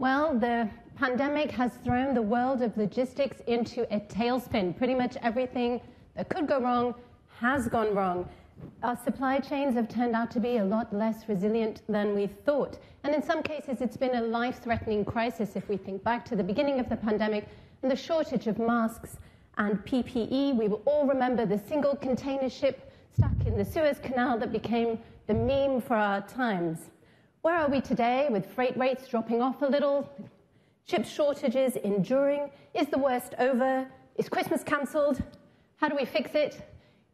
Well, the pandemic has thrown the world of logistics into a tailspin. Pretty much everything that could go wrong has gone wrong. Our supply chains have turned out to be a lot less resilient than we thought. And in some cases, it's been a life-threatening crisis if we think back to the beginning of the pandemic and the shortage of masks and PPE. We will all remember the single container ship stuck in the Suez Canal that became the meme for our times. Where are we today with freight rates dropping off a little, chip shortages enduring? Is the worst over? Is Christmas cancelled? How do we fix it?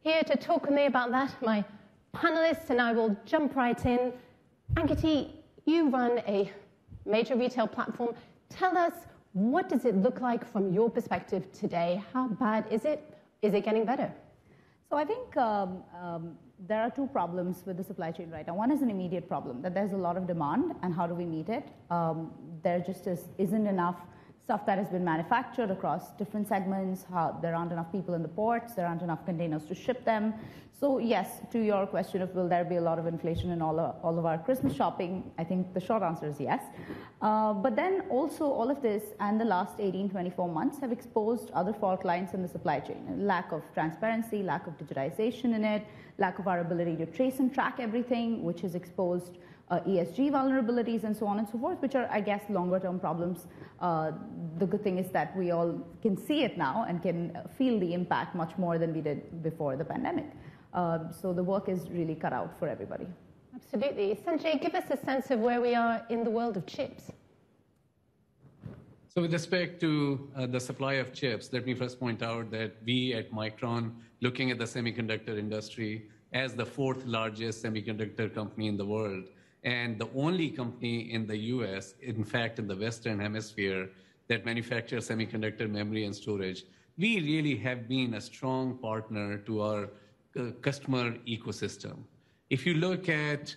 Here to talk with me about that, my panelists, and I will jump right in. Ankiti, you run a major retail platform. Tell us, what does it look like from your perspective today? How bad is it? Is it getting better? So I think there are two problems with the supply chain right now. One is an immediate problem, that there's a lot of demand, and how do we meet it? There just isn't enough stuff that has been manufactured across different segments. There aren't enough people in the ports. There aren't enough containers to ship them. So yes, to your question of will there be a lot of inflation in all of our Christmas shopping, I think the short answer is yes. But then also all of this and the last 18, 24 months have exposed other fault lines in the supply chain. Lack of transparency, lack of digitization in it, lack of our ability to trace and track everything, which has exposed ESG vulnerabilities and so on and so forth, which are, I guess, longer-term problems. The good thing is that we all can see it now and can feel the impact much more than we did before the pandemic. So the work is really cut out for everybody. Absolutely. Sanjay, give us a sense of where we are in the world of chips. So with respect to the supply of chips, let me first point out that we at Micron, looking at the semiconductor industry as the fourth largest semiconductor company in the world, and the only company in the US, in fact, in the Western Hemisphere, that manufactures semiconductor memory and storage, we really have been a strong partner to our customer ecosystem. If you look at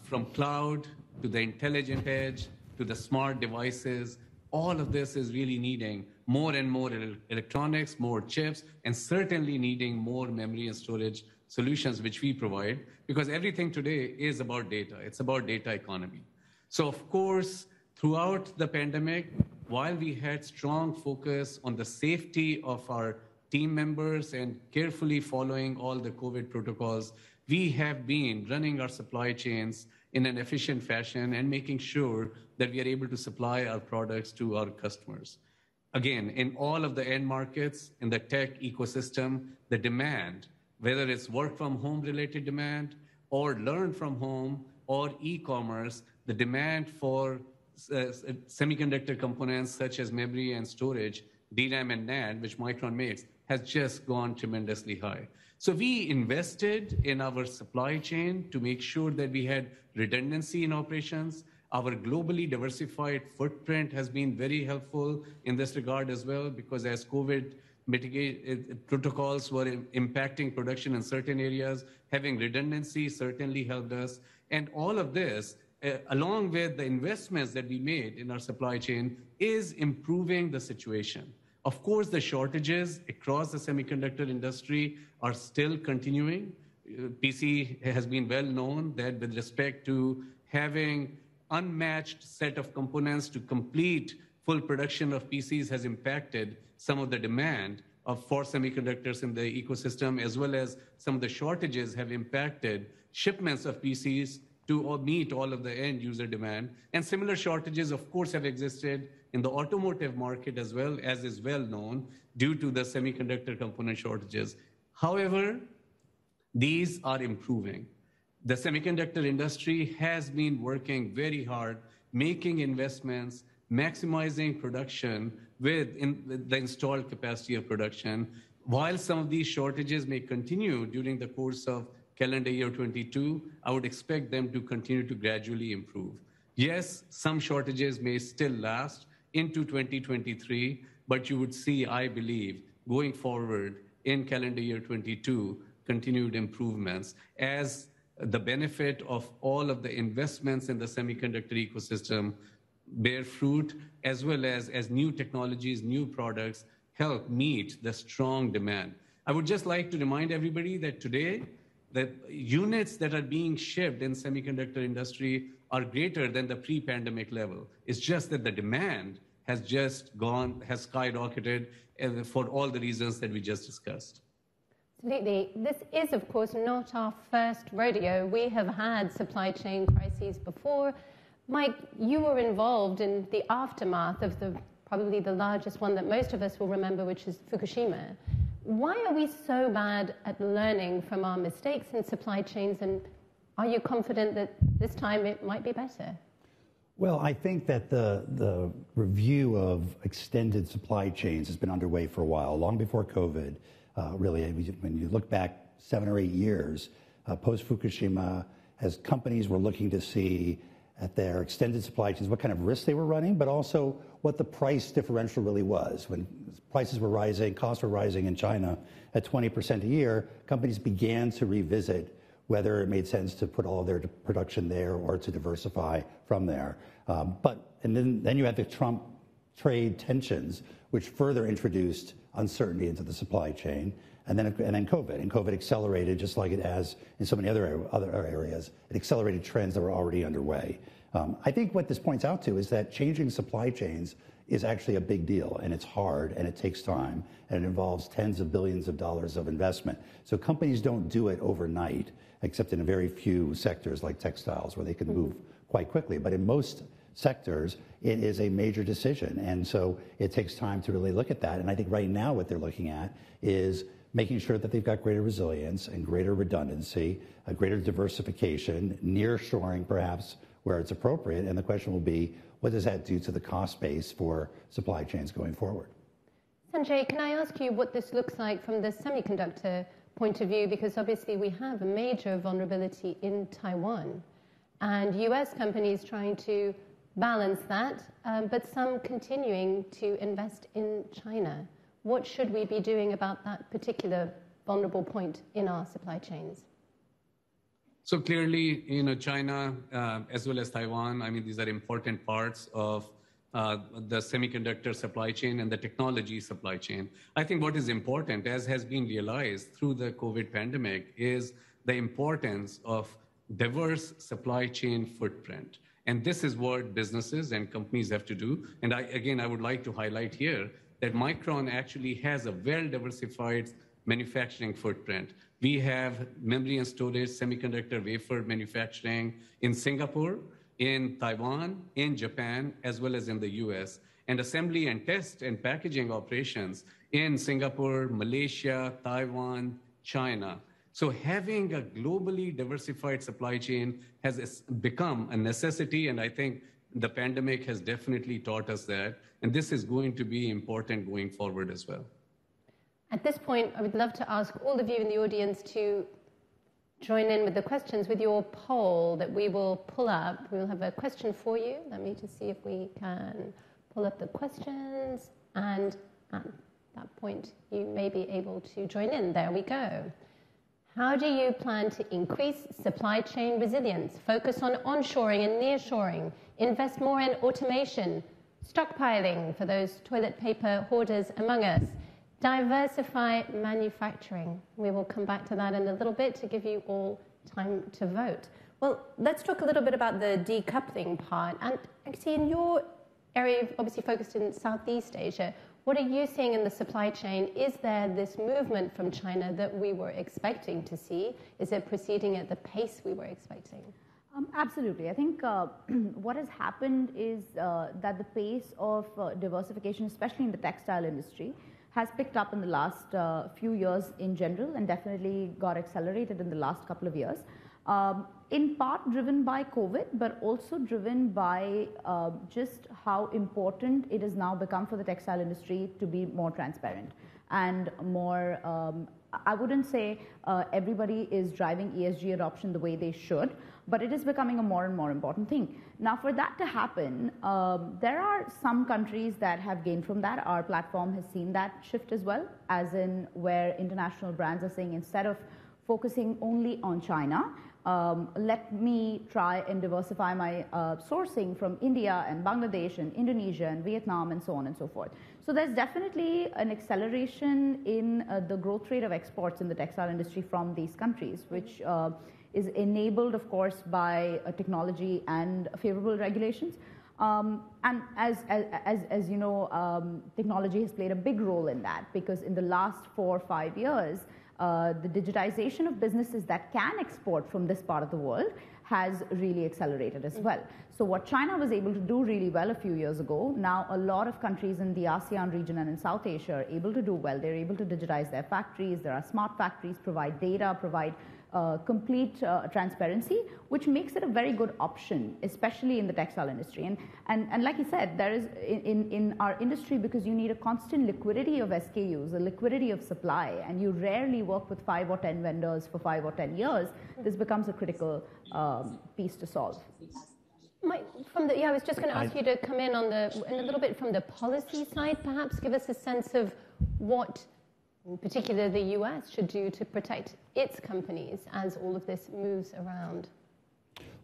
from cloud to the intelligent edge to the smart devices, all of this is really needing more and more electronics, more chips, and certainly needing more memory and storage solutions, which we provide, because everything today is about data. It's about data economy. So of course, throughout the pandemic, while we had strong focus on the safety of our team members and carefully following all the COVID protocols, we have been running our supply chains in an efficient fashion and making sure that we are able to supply our products to our customers. Again, in all of the end markets, in the tech ecosystem, the demand, whether it's work from home related demand or learn from home or e-commerce, the demand for semiconductor components such as memory and storage, DRAM and NAND, which Micron makes, has just gone tremendously high. So we invested in our supply chain to make sure that we had redundancy in operations. Our globally diversified footprint has been very helpful in this regard as well, because as COVID protocols were impacting production in certain areas, having redundancy certainly helped us. And all of this, along with the investments that we made in our supply chain, is improving the situation. Of course, the shortages across the semiconductor industry are still continuing. PC has been well known that with respect to having unmatched set of components to complete full production of PCs has impacted some of the demand for semiconductors in the ecosystem, as well as some of the shortages have impacted shipments of PCs to meet all of the end user demand. And similar shortages, of course, have existed in the automotive market as well, as is well known, due to the semiconductor component shortages. However, these are improving. The semiconductor industry has been working very hard, making investments, maximizing production with the installed capacity of production. While some of these shortages may continue during the course of calendar year 22, I would expect them to continue to gradually improve. Yes, some shortages may still last into 2023, but you would see, I believe, going forward in calendar year 22, continued improvements as the benefit of all of the investments in the semiconductor ecosystem bear fruit, as well as new technologies, new products help meet the strong demand. I would just like to remind everybody that today, the units that are being shipped in semiconductor industry are greater than the pre-pandemic level. It's just that the demand has skyrocketed for all the reasons that we just discussed. Absolutely. This is, of course, not our first rodeo. We have had supply chain crises before. Mike, you were involved in the aftermath of probably the largest one that most of us will remember, which is Fukushima. Why are we so bad at learning from our mistakes in supply chains, and are you confident that this time it might be better? Well, I think that the review of extended supply chains has been underway for a while, long before COVID. Really, when you look back 7 or 8 years, post-Fukushima, as companies were looking to see at their extended supply chains what kind of risks they were running, but also what the price differential really was. When prices were rising, costs were rising in China at 20% a year, companies began to revisit whether it made sense to put all of their production there or to diversify from there. And then you had the Trump trade tensions, which further introduced uncertainty into the supply chain, and then COVID. And COVID accelerated, just like it has in so many other areas. It accelerated trends that were already underway. I think what this points out to is that changing supply chains is actually a big deal, and it's hard, and it takes time, and it involves tens of billions of dollars of investment. So companies don't do it overnight, except in a very few sectors like textiles, where they can move quite quickly. But in most sectors, it is a major decision, and so it takes time to really look at that. And I think right now what they're looking at is making sure that they've got greater resilience and greater redundancy, a greater diversification, nearshoring perhaps where it's appropriate. And the question will be, what does that do to the cost base for supply chains going forward? Sanjay, can I ask you what this looks like from the semiconductor point of view? Because obviously we have a major vulnerability in Taiwan, and US companies trying to balance that, but some continuing to invest in China. What should we be doing about that particular vulnerable point in our supply chains? So clearly, China as well as Taiwan, I mean, these are important parts of the semiconductor supply chain and the technology supply chain. I think what is important, as has been realized through the COVID pandemic, is the importance of diverse supply chain footprint. And this is what businesses and companies have to do. And I would like to highlight here that Micron actually has a well-diversified manufacturing footprint. We have memory and storage, semiconductor wafer manufacturing in Singapore, in Taiwan, in Japan, as well as in the US, and assembly and test and packaging operations in Singapore, Malaysia, Taiwan, China. So having a globally diversified supply chain has become a necessity, and I think the pandemic has definitely taught us that, and this is going to be important going forward as well. At this point, I would love to ask all of you in the audience to join in with the questions with your poll that we will pull up. We'll have a question for you. Let me just see if we can pull up the questions, and at that point, you may be able to join in. There we go. How do you plan to increase supply chain resilience, focus on onshoring and nearshoring, invest more in automation, stockpiling for those toilet paper hoarders among us, diversify manufacturing? We will come back to that in a little bit to give you all time to vote. Well, let's talk a little bit about the decoupling part. And actually, in your area, you've obviously focused in Southeast Asia. What are you seeing in the supply chain? Is there this movement from China that we were expecting to see? Is it proceeding at the pace we were expecting? Absolutely. I think what has happened is that the pace of diversification, especially in the textile industry, has picked up in the last few years in general, and definitely got accelerated in the last couple of years. In part driven by COVID, but also driven by just how important it has now become for the textile industry to be more transparent and more, I wouldn't say everybody is driving ESG adoption the way they should, but it is becoming a more and more important thing. Now, for that to happen, there are some countries that have gained from that. Our platform has seen that shift as well, as in where international brands are saying, instead of focusing only on China, let me try and diversify my sourcing from India and Bangladesh and Indonesia and Vietnam and so on and so forth. So there's definitely an acceleration in the growth rate of exports in the textile industry from these countries, which is enabled, of course, by technology and favorable regulations. And as you know, technology has played a big role in that, because in the last 4 or 5 years, the digitization of businesses that can export from this part of the world has really accelerated as well. So what China was able to do really well a few years ago, now a lot of countries in the ASEAN region and in South Asia are able to do well. They're able to digitize their factories. There are smart factories, provide data, provide complete transparency, which makes it a very good option, especially in the textile industry. And like you said, there is in our industry, because you need a constant liquidity of SKUs, a liquidity of supply, and you rarely work with 5 or 10 vendors for 5 or 10 years, this becomes a critical piece to solve. I was just going to ask you to come in on a little bit from the policy side, perhaps give us a sense of what in particular the US should do to protect its companies as all of this moves around.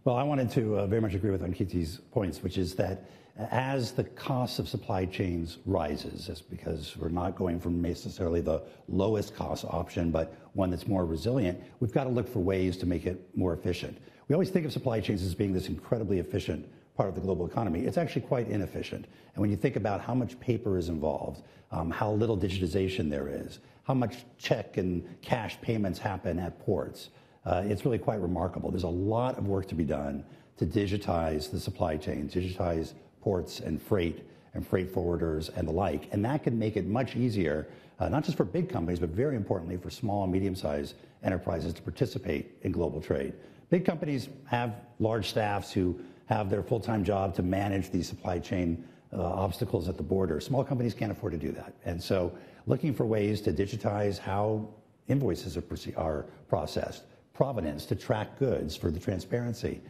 Well, I wanted to very much agree with Ankiti's points, which is that as the cost of supply chains rises, it's because we're not going from necessarily the lowest cost option, but one that's more resilient, we've got to look for ways to make it more efficient. We always think of supply chains as being this incredibly efficient part of the global economy. It's actually quite inefficient. And when you think about how much paper is involved, how little digitization there is, how much check and cash payments happen at ports, it's really quite remarkable. There's a lot of work to be done to digitize the supply chain, digitize ports and freight forwarders and the like. And that can make it much easier, not just for big companies, but very importantly for small and medium-sized enterprises to participate in global trade. Big companies have large staffs who have their full-time job to manage these supply chain obstacles at the border. Small companies can't afford to do that. And so looking for ways to digitize how invoices are processed, provenance to track goods for the transparency,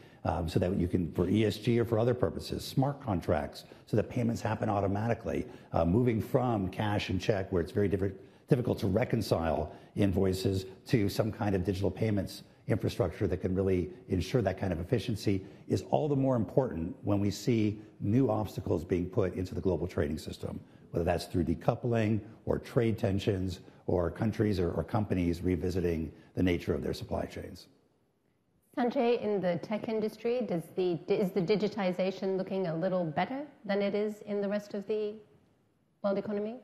so that you can, for ESG or for other purposes, smart contracts so that payments happen automatically, moving from cash and check where it's very difficult to reconcile invoices to some kind of digital payments infrastructure that can really ensure that kind of efficiency is all the more important when we see new obstacles being put into the global trading system, whether that's through decoupling or trade tensions or countries or companies revisiting the nature of their supply chains. Sanjay, in the tech industry, is the digitization looking a little better than it is in the rest of the world economy?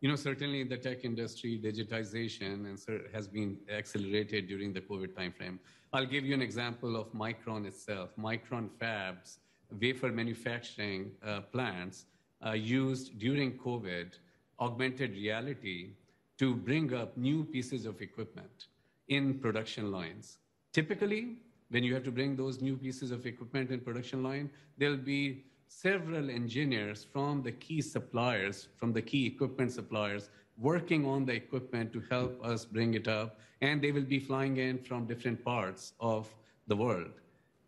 You know, certainly in the tech industry, digitization has been accelerated during the COVID timeframe. I'll give you an example of Micron itself. Micron fabs, wafer manufacturing plants used during COVID augmented reality to bring up new pieces of equipment in production lines. Typically, when you have to bring those new pieces of equipment in production line, there'll be several engineers from the key suppliers, from the key equipment suppliers, working on the equipment to help us bring it up, and they will be flying in from different parts of the world.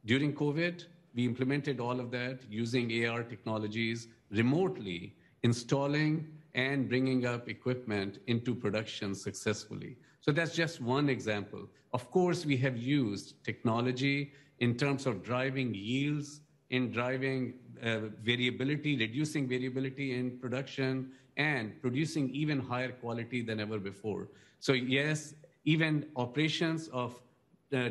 During COVID, we implemented all of that using AR technologies, remotely installing and bringing up equipment into production successfully. So that's just one example. Of course, we have used technology in terms of driving yields, in driving variability, reducing variability in production, and producing even higher quality than ever before. So yes, even operations of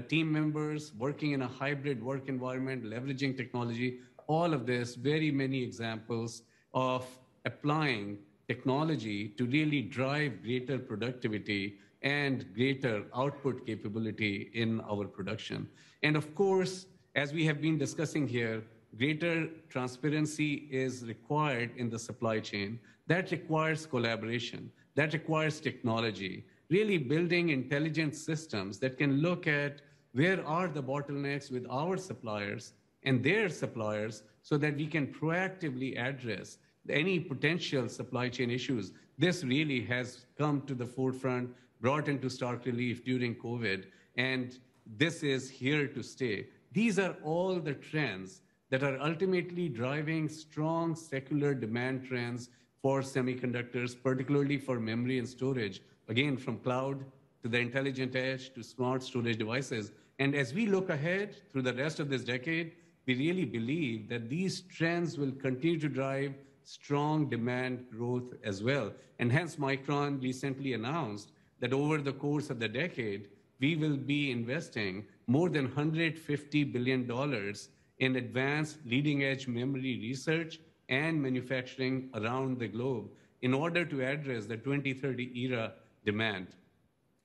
team members working in a hybrid work environment, leveraging technology, all of this, very many examples of applying technology to really drive greater productivity and greater output capability in our production. And of course, as we have been discussing here, greater transparency is required in the supply chain. That requires collaboration. That requires technology, really building intelligent systems that can look at where are the bottlenecks with our suppliers and their suppliers so that we can proactively address any potential supply chain issues. This really has come to the forefront, brought into stark relief during COVID, and this is here to stay. These are all the trends that are ultimately driving strong secular demand trends for semiconductors, particularly for memory and storage, again, from cloud to the intelligent edge to smart storage devices. And as we look ahead through the rest of this decade, we really believe that these trends will continue to drive strong demand growth as well. And hence, Micron recently announced that over the course of the decade, we will be investing more than $150 billion in advanced leading-edge memory research and manufacturing around the globe in order to address the 2030 era demand.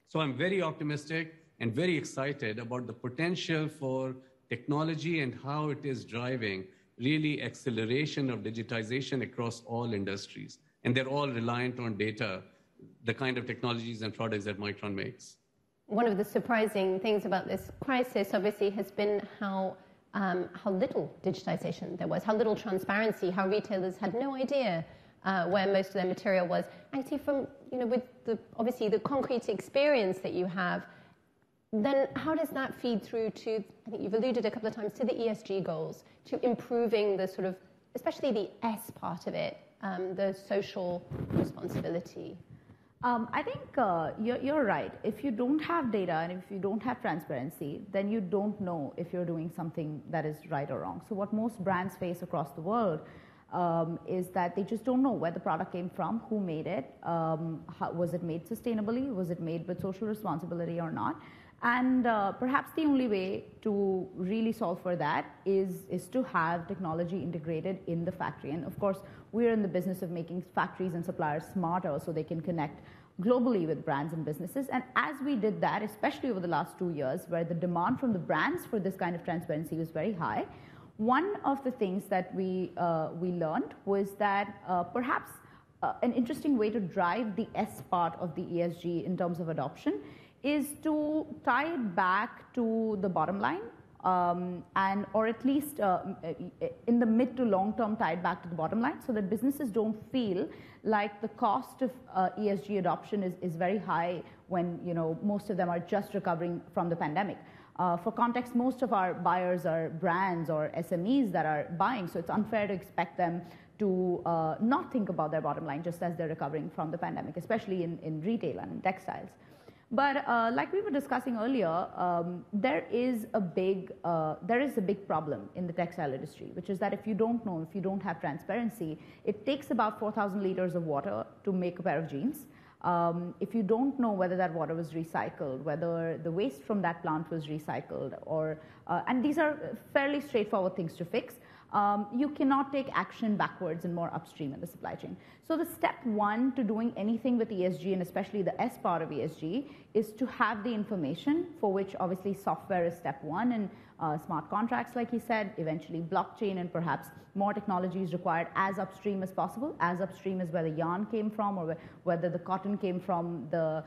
So I'm very optimistic and very excited about the potential for technology and how it is driving really acceleration of digitization across all industries. And they're all reliant on data, the kind of technologies and products that Micron makes. One of the surprising things about this crisis, obviously, has been how little digitization there was, how little transparency, how retailers had no idea where most of their material was. Actually, from with obviously the concrete experience that you have, then how does that feed through to, I think you've alluded a couple of times, to the ESG goals, to improving the sort of, especially the S part of it, the social responsibility? I think you're right. If you don't have data and if you don't have transparency, then you don't know if you're doing something that is right or wrong. So what most brands face across the world is that they just don't know where the product came from, who made it, was it made sustainably, was it made with social responsibility or not. And perhaps the only way to really solve for that is to have technology integrated in the factory. And of course, we're in the business of making factories and suppliers smarter so they can connect globally with brands and businesses. And as we did that, especially over the last 2 years, where the demand from the brands for this kind of transparency was very high, one of the things that we learned was that perhaps an interesting way to drive the S part of the ESG in terms of adoption is to tie it back to the bottom line, or at least in the mid to long term tie it back to the bottom line, so that businesses don't feel like the cost of ESG adoption is very high when most of them are just recovering from the pandemic. For context, most of our buyers are brands or SMEs that are buying, so it's unfair to expect them to not think about their bottom line just as they're recovering from the pandemic, especially in retail and in textiles. But like we were discussing earlier, there is a big problem in the textile industry, which is that if you don't know, if you don't have transparency, it takes about 4,000 liters of water to make a pair of jeans. If you don't know whether that water was recycled, whether the waste from that plant was recycled, and these are fairly straightforward things to fix, you cannot take action backwards and more upstream in the supply chain. So the step one to doing anything with ESG, and especially the S part of ESG, is to have the information, for which obviously software is step one, and smart contracts, like he said, eventually blockchain, and perhaps more technology is required as upstream as possible. As upstream is where the yarn came from, or whether the cotton came from the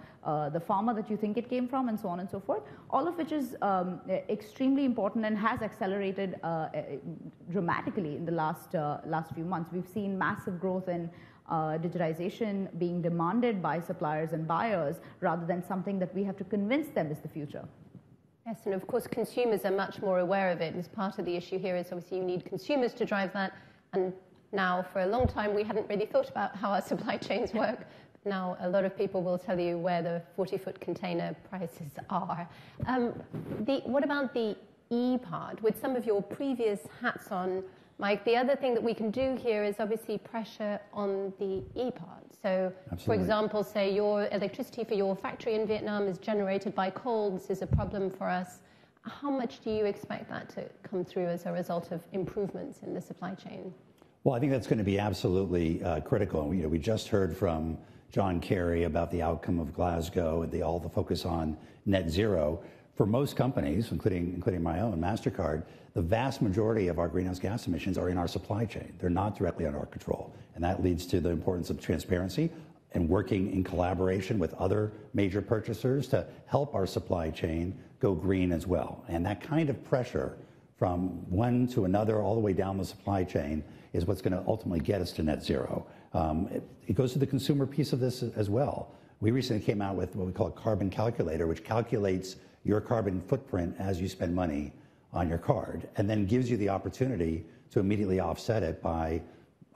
farmer that you think it came from, and so on and so forth, all of which is extremely important and has accelerated dramatically in the last few months. We've seen massive growth in digitization being demanded by suppliers and buyers, rather than something that we have to convince them is the future. Yes, and of course consumers are much more aware of it. As part of the issue here is obviously you need consumers to drive that. And now for a long time we hadn't really thought about how our supply chains work. Now a lot of people will tell you where the 40-foot container prices are. What about the E part? With some of your previous hats on, Mike, the other thing that we can do here is obviously pressure on the E part. So, Absolutely. For example, say your electricity for your factory in Vietnam is generated by coal. This is a problem for us. How much do you expect that to come through as a result of improvements in the supply chain? Well, I think that's going to be absolutely critical. We just heard from John Kerry about the outcome of Glasgow and all the focus on net zero. For most companies, including my own, Mastercard, the vast majority of our greenhouse gas emissions are in our supply chain. They're not directly under our control. And that leads to the importance of transparency and working in collaboration with other major purchasers to help our supply chain go green as well. And that kind of pressure from one to another all the way down the supply chain is what's going to ultimately get us to net zero. It goes to the consumer piece of this as well. We recently came out with what we call a carbon calculator, which calculates your carbon footprint as you spend money on your card, and then gives you the opportunity to immediately offset it by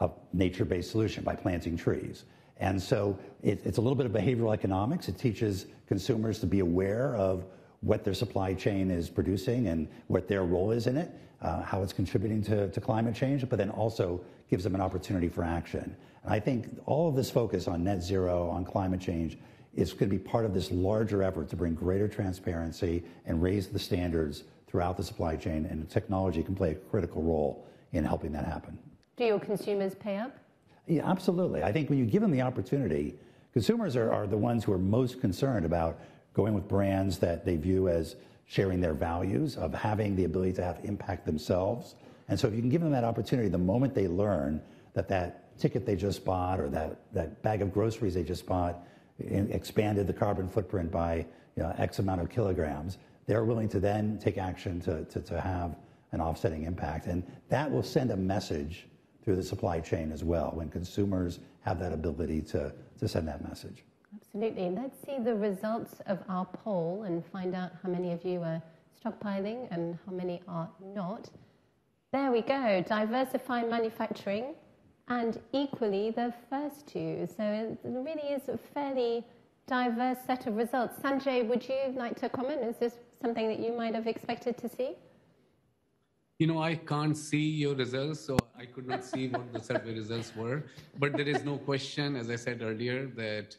a nature-based solution, by planting trees. And so it's a little bit of behavioral economics. It teaches consumers to be aware of what their supply chain is producing and what their role is in it, how it's contributing to climate change, but then also gives them an opportunity for action. And I think all of this focus on net zero, on climate change, is going to be part of this larger effort to bring greater transparency and raise the standards throughout the supply chain, and technology can play a critical role in helping that happen. Do your consumers pay up? Yeah, absolutely. I think when you give them the opportunity, consumers are the ones who are most concerned about going with brands that they view as sharing their values, of having the ability to have impact themselves. And so if you can give them that opportunity, the moment they learn that that ticket they just bought or that bag of groceries they just bought expanded the carbon footprint by X amount of kilograms, they're willing to then take action to have an offsetting impact. And that will send a message through the supply chain as well when consumers have that ability to send that message. Absolutely. Let's see the results of our poll and find out how many of you are stockpiling and how many are not. There we go. Diversify manufacturing and equally the first two. So it really is a fairly diverse set of results. Sanjay, would you like to comment? Is this something that you might have expected to see? I can't see your results, so I could not see what the survey results were. But there is no question, as I said earlier, that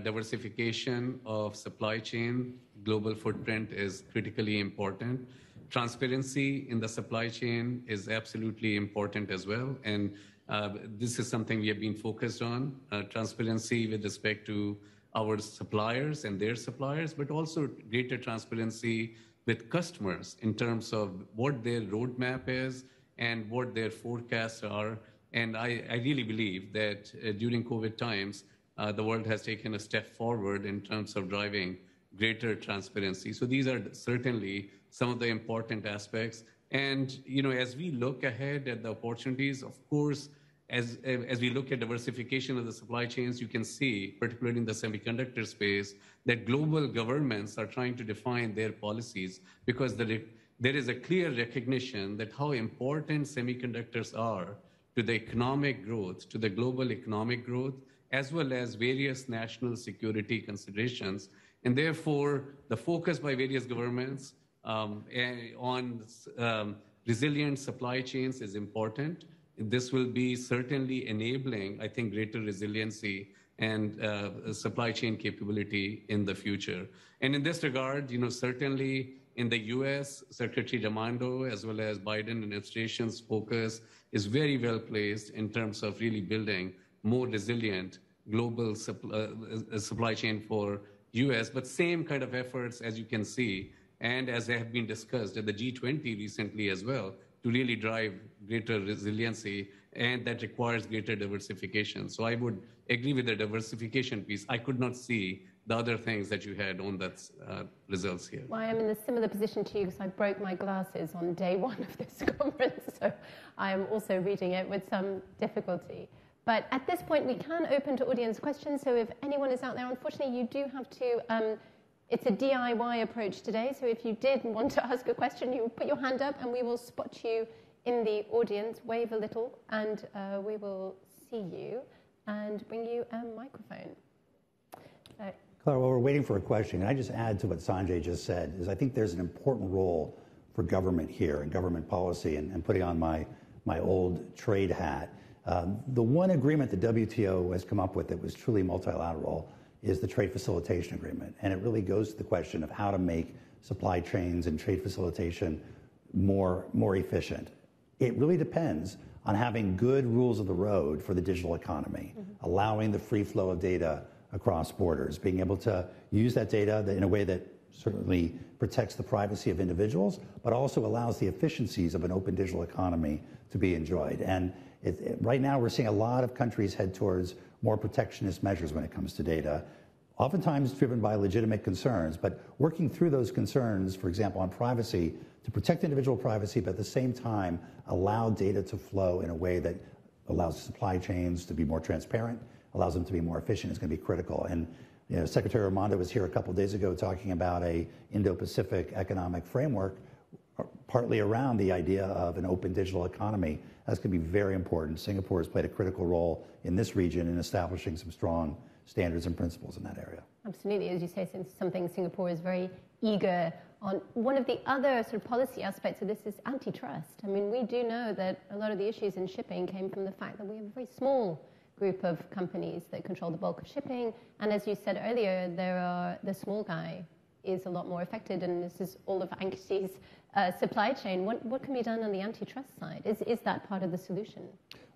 diversification of supply chain, global footprint is critically important. Transparency in the supply chain is absolutely important as well. And this is something we have been focused on, transparency with respect to our suppliers and their suppliers, but also greater transparency with customers in terms of what their roadmap is and what their forecasts are. And I really believe that during COVID times, the world has taken a step forward in terms of driving greater transparency. So these are certainly some of the important aspects. And as we look ahead at the opportunities, of course, as we look at diversification of the supply chains, you can see, particularly in the semiconductor space, that global governments are trying to define their policies because there is a clear recognition that how important semiconductors are to the economic growth, to the global economic growth, as well as various national security considerations. And therefore, the focus by various governments on resilient supply chains is important. This will be certainly enabling, I think, greater resiliency and supply chain capability in the future. And in this regard, certainly in the US, Secretary Raimondo, as well as Biden administration's focus is very well placed in terms of really building more resilient global supply chain for US, but same kind of efforts, as you can see, and as they have been discussed at the G20 recently as well, to really drive greater resiliency, and that requires greater diversification. So I would agree with the diversification piece. I could not see the other things that you had on that results here. Well, I am in a similar position to you because I broke my glasses on day one of this conference, so I am also reading it with some difficulty. But at this point, we can open to audience questions, so if anyone is out there, unfortunately, you do have to... It's a DIY approach today, so if you did want to ask a question, you put your hand up and we will spot you in the audience, wave a little, and we will see you and bring you a microphone. Clara, while we're waiting for a question, can I just add to what Sanjay just said, is I think there's an important role for government here and government policy, and putting on my old trade hat. The one agreement the WTO has come up with that was truly multilateral is the trade facilitation agreement. And it really goes to the question of how to make supply chains and trade facilitation more efficient. It really depends on having good rules of the road for the digital economy, allowing the free flow of data across borders, being able to use that data in a way that certainly protects the privacy of individuals, but also allows the efficiencies of an open digital economy to be enjoyed. And right now we're seeing a lot of countries head towards more protectionist measures when it comes to data, oftentimes driven by legitimate concerns, but working through those concerns, for example, on privacy, to protect individual privacy, but at the same time, allow data to flow in a way that allows supply chains to be more transparent, allows them to be more efficient, is going to be critical. And Secretary Raimondo was here a couple of days ago talking about a Indo-Pacific economic framework, partly around the idea of an open digital economy. That's going to be very important. Singapore has played a critical role in this region in establishing some strong standards and principles in that area. Absolutely. As you say, since something Singapore is very eager on. One of the other sort of policy aspects of this is antitrust. I mean, we do know that a lot of the issues in shipping came from the fact that we have a very small group of companies that control the bulk of shipping. And as you said earlier, the small guy is a lot more affected, and this is all of Ankiti's supply chain. What can be done on the antitrust side? Is that part of the solution?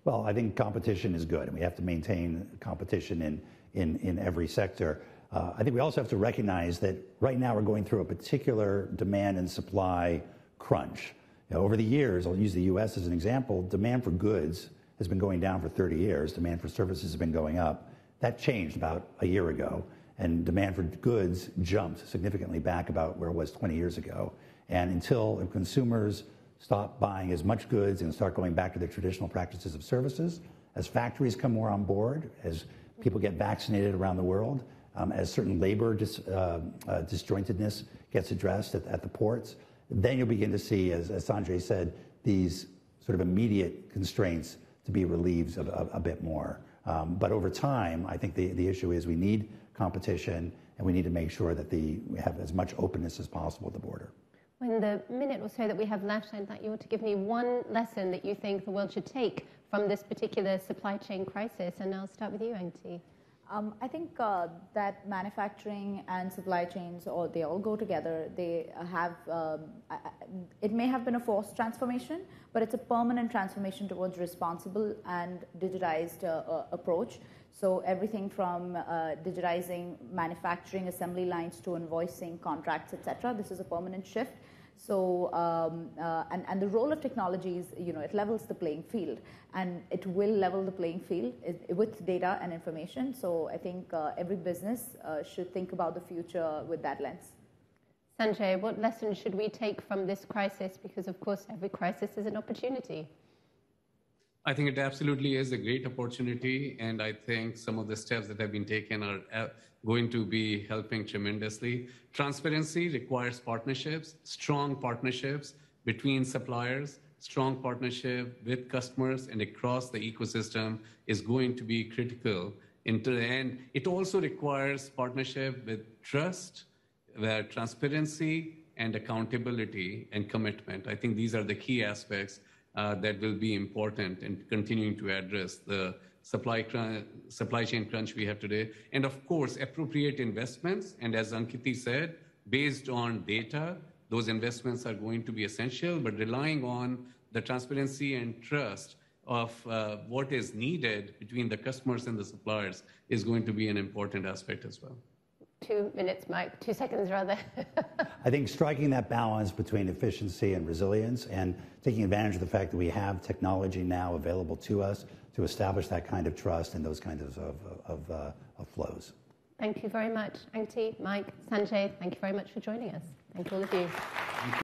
Well, I think competition is good, and we have to maintain competition in every sector. I think we also have to recognize that right now we're going through a particular demand and supply crunch. Over the years, I'll use the U.S. as an example, demand for goods has been going down for 30 years. Demand for services has been going up. That changed about a year ago, and demand for goods jumped significantly back about where it was 20 years ago. And until consumers stop buying as much goods and start going back to their traditional practices of services, as factories come more on board, as people get vaccinated around the world, as certain labor disjointedness gets addressed at the ports, then you'll begin to see, as Sanjay said, these sort of immediate constraints to be relieved a bit more. But over time, I think the issue is we need competition, and we need to make sure that we have as much openness as possible at the border. In the minute or so that we have left, I'd like you to give me one lesson that you think the world should take from this particular supply chain crisis. And I'll start with you, Ankiti. I think that manufacturing and supply chains, they all go together. They have, it may have been a forced transformation, but it's a permanent transformation towards responsible and digitized approach. So everything from digitizing manufacturing assembly lines to invoicing, contracts, etc. This is a permanent shift. So, and the role of technology is, it levels the playing field, and it will level the playing field with data and information. So I think every business should think about the future with that lens. Sanjay, what lessons should we take from this crisis? Because, of course, every crisis is an opportunity. I think it absolutely is a great opportunity, and I think some of the steps that have been taken are going to be helping tremendously. Transparency requires partnerships, strong partnerships between suppliers, strong partnership with customers and across the ecosystem is going to be critical. Into the end, it also requires partnership with trust, where transparency and accountability and commitment. I think these are the key aspects that will be important in continuing to address the supply chain crunch we have today. And of course, appropriate investments. And as Ankiti said, based on data, those investments are going to be essential, but relying on the transparency and trust of what is needed between the customers and the suppliers is going to be an important aspect as well. 2 minutes, Mike. 2 seconds, rather. I think striking that balance between efficiency and resilience and taking advantage of the fact that we have technology now available to us to establish that kind of trust and those kinds of flows. Thank you very much, Ankiti, Mike, Sanjay. Thank you very much for joining us. Thank you, all of you.